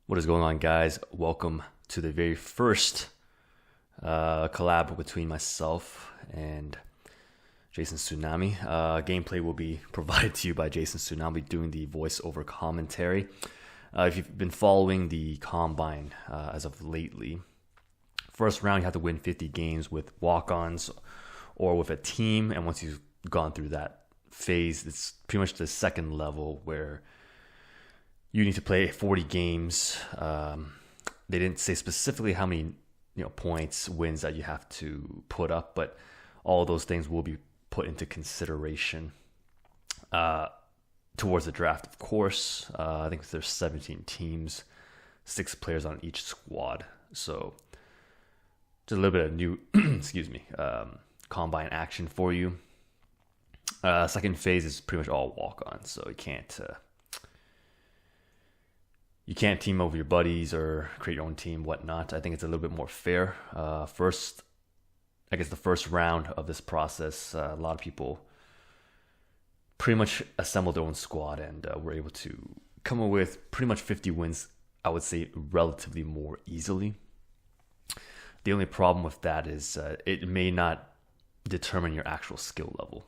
What is going on, guys? Welcome to the very first collab between myself and Jason Tsunami. Gameplay will be provided to you by Jason Tsunami doing the voiceover commentary. If you've been following the Combine as of lately, first round you have to win 50 games with walk-ons or with a team, and once you've gone through that phase, it's pretty much the second level where you need to play 40 games. They didn't say specifically how many points, wins that you have to put up, but all those things will be put into consideration towards the draft, of course. I think there's 17 teams, 6 players on each squad. So just a little bit of new, combine action for you. Second phase is pretty much all walk-ons, so you can't team over your buddies or create your own team, whatnot. I think it's a little bit more fair. The first round of this process, a lot of people pretty much assembled their own squad and were able to come up with pretty much 50 wins, I would say, relatively more easily. The only problem with that is it may not determine your actual skill level.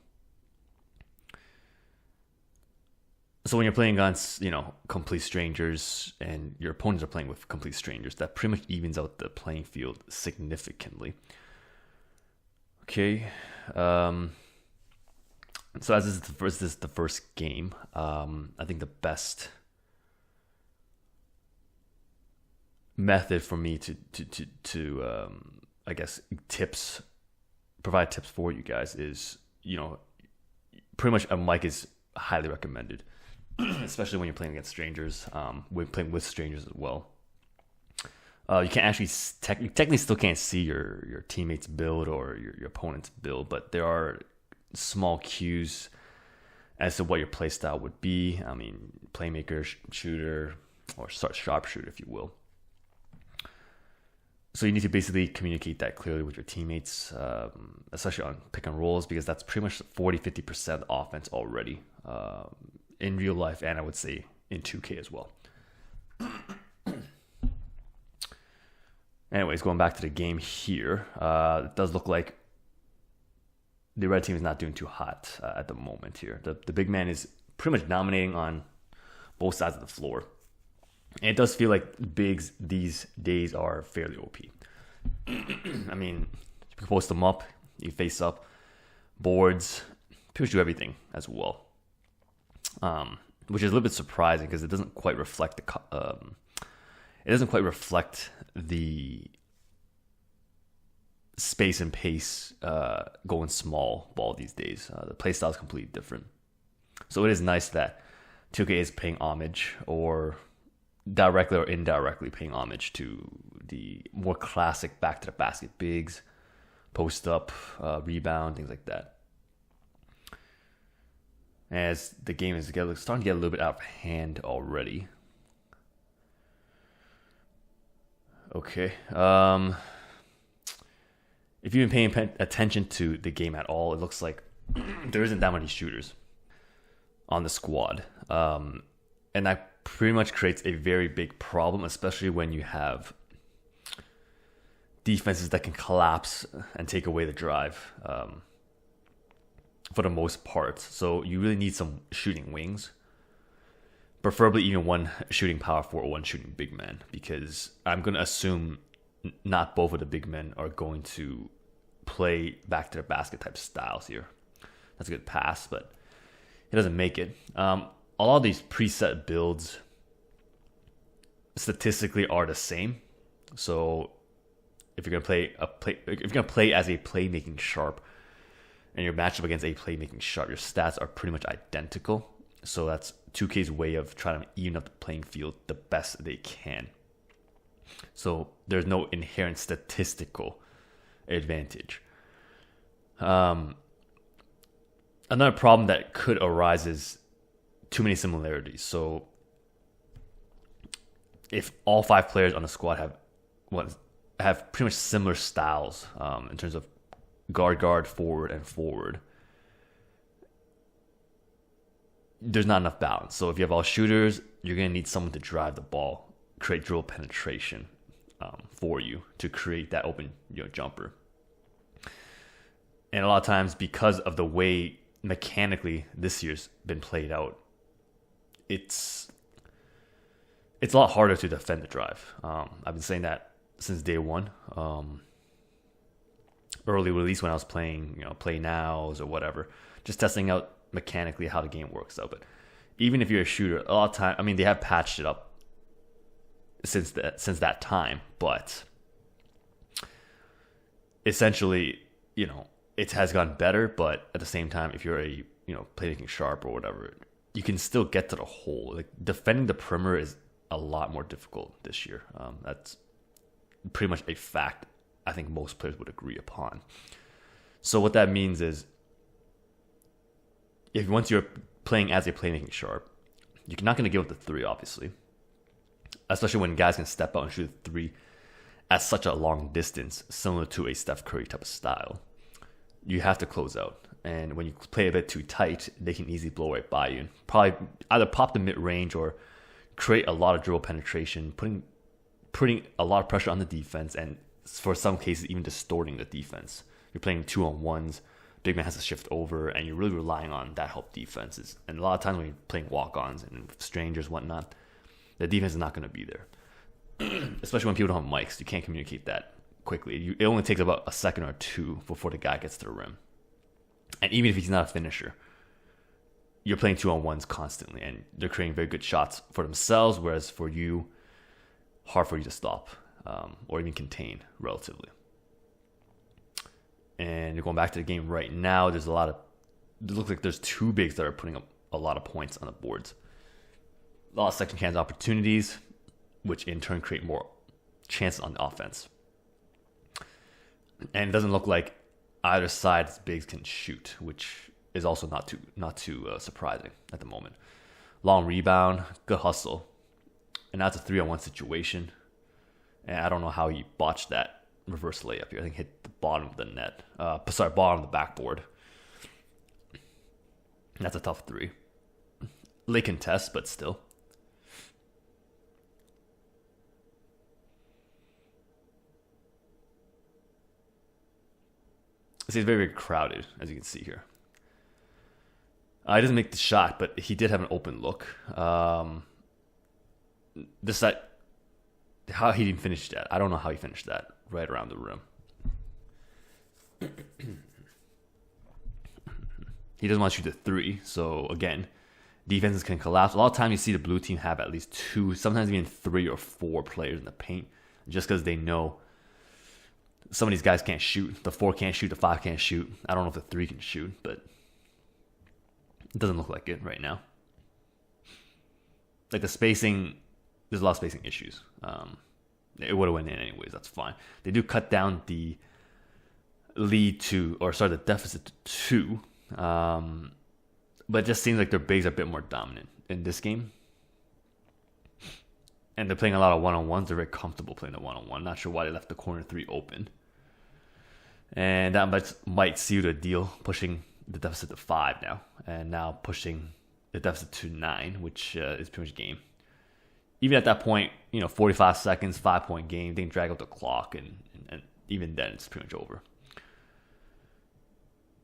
So when you're playing against, complete strangers and your opponents are playing with complete strangers, that pretty much evens out the playing field significantly. Okay. So as this is the first game, I think the best method for me to provide tips for you guys is, pretty much a mic is highly recommended. Especially when you're playing against strangers, when playing with strangers as well. You can't actually technically still can't see your teammates' build or your opponent's build, but there are small cues as to what your playstyle would be. I mean, playmaker, shooter, or sharpshooter, if you will. So you need to basically communicate that clearly with your teammates, especially on pick and rolls, because that's pretty much 40-50% offense already. In real life, and I would say in 2K as well. Anyways, going back to the game here, it does look like the red team is not doing too hot at the moment here. The big man is pretty much dominating on both sides of the floor. And it does feel like bigs these days are fairly OP. I mean, you can post them up, you face up, boards, pretty much do everything as well. Which is a little bit surprising because it doesn't quite reflect the space and pace going small ball these days. The playstyle is completely different. So it is nice that 2K is paying homage, or directly or indirectly paying homage to the more classic back to the basket bigs, post up, rebound, things like that. As the game is starting to get a little bit out of hand already. Okay. If you've been paying attention to the game at all, it looks like there isn't that many shooters on the squad. And that pretty much creates a very big problem, especially when you have defenses that can collapse and take away the drive. For the most part. So you really need some shooting wings. Preferably even one shooting power forward or one shooting big man, because I'm going to assume not both of the big men are going to play back to the basket type styles here. That's a good pass, but it doesn't make it. A lot of these preset builds statistically are the same. So if you're going to play as a playmaking sharp, and your matchup against a playmaking sharp, your stats are pretty much identical. So that's 2K's way of trying to even up the playing field the best they can. So there's no inherent statistical advantage. Another problem that could arise is too many similarities. So if all 5 players on the squad have pretty much similar styles in terms of guard, forward, and forward, there's not enough balance. So if you have all shooters, you're going to need someone to drive the ball create dribble penetration for you to create that open jumper. And a lot of times, because of the way mechanically this year's been played out, it's a lot harder to defend the drive. I've been saying that since day one. Early release when I was playing, play nows or whatever, just testing out mechanically how the game works out. But even if you're a shooter, a lot of time, I mean, they have patched it up since that time, but essentially, it has gotten better. But at the same time, if you're a playmaking sharp or whatever, you can still get to the hole. Like defending the perimeter is a lot more difficult this year. That's pretty much a fact I think most players would agree upon. So what that means is, once you're playing as a playmaking sharp, you're not going to give up the three, obviously, especially when guys can step out and shoot a three at such a long distance, similar to a Steph Curry type of style. You have to close out, and when you play a bit too tight, they can easily blow right by you and probably either pop the mid range or create a lot of dribble penetration, putting a lot of pressure on the defense, and for some cases even distorting the defense. You're playing 2-on-1s, big man has to shift over, and you're really relying on that help defenses. And a lot of times when you're playing walk-ons and strangers, whatnot, the defense is not going to be there. Especially when people don't have mics, you can't communicate that quickly. It only takes about a second or two before the guy gets to the rim. And even if he's not a finisher, you're playing 2-on-1s constantly, and they're creating very good shots for themselves, whereas for you, hard for you to stop or even contain relatively. And going back to the game right now, it looks like there's two bigs that are putting up a lot of points on the boards. A lot of second chance opportunities, which in turn create more chances on the offense. And it doesn't look like either side's bigs can shoot, which is also not too surprising at the moment. Long rebound, good hustle, and that's a 3-on-1 situation. And I don't know how he botched that reverse layup here. I think hit the bottom of the net. Bottom of the backboard. That's a tough three. Late contest, but still. It's very, very crowded, as you can see here. He doesn't make the shot, but he did have an open look. How he didn't finish that, I don't know how he finished that right around the rim. He doesn't want to shoot the three, so again, defenses can collapse. A lot of times you see the blue team have at least two, sometimes even 3 or 4 players in the paint, just because they know some of these guys can't shoot. The 4 can't shoot, the 5 can't shoot. I don't know if the 3 can shoot, but it doesn't look like it right now. Like the spacing, there's a lot of spacing issues. It would have went in anyways. That's fine. They do cut down the the deficit to 2. But it just seems like their bigs are a bit more dominant in this game. And they're playing a lot of one-on-ones. They're very comfortable playing the one-on-one. Not sure why they left the corner 3 open. And that might seal the deal, pushing the deficit to 5 now. And now pushing the deficit to 9, which is pretty much game. Even at that point, 45 seconds, 5-point game, they can drag out the clock, and even then, it's pretty much over.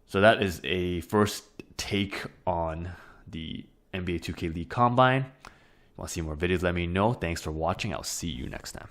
So that is a first take on the NBA 2K League Combine. If you want to see more videos, let me know. Thanks for watching. I'll see you next time.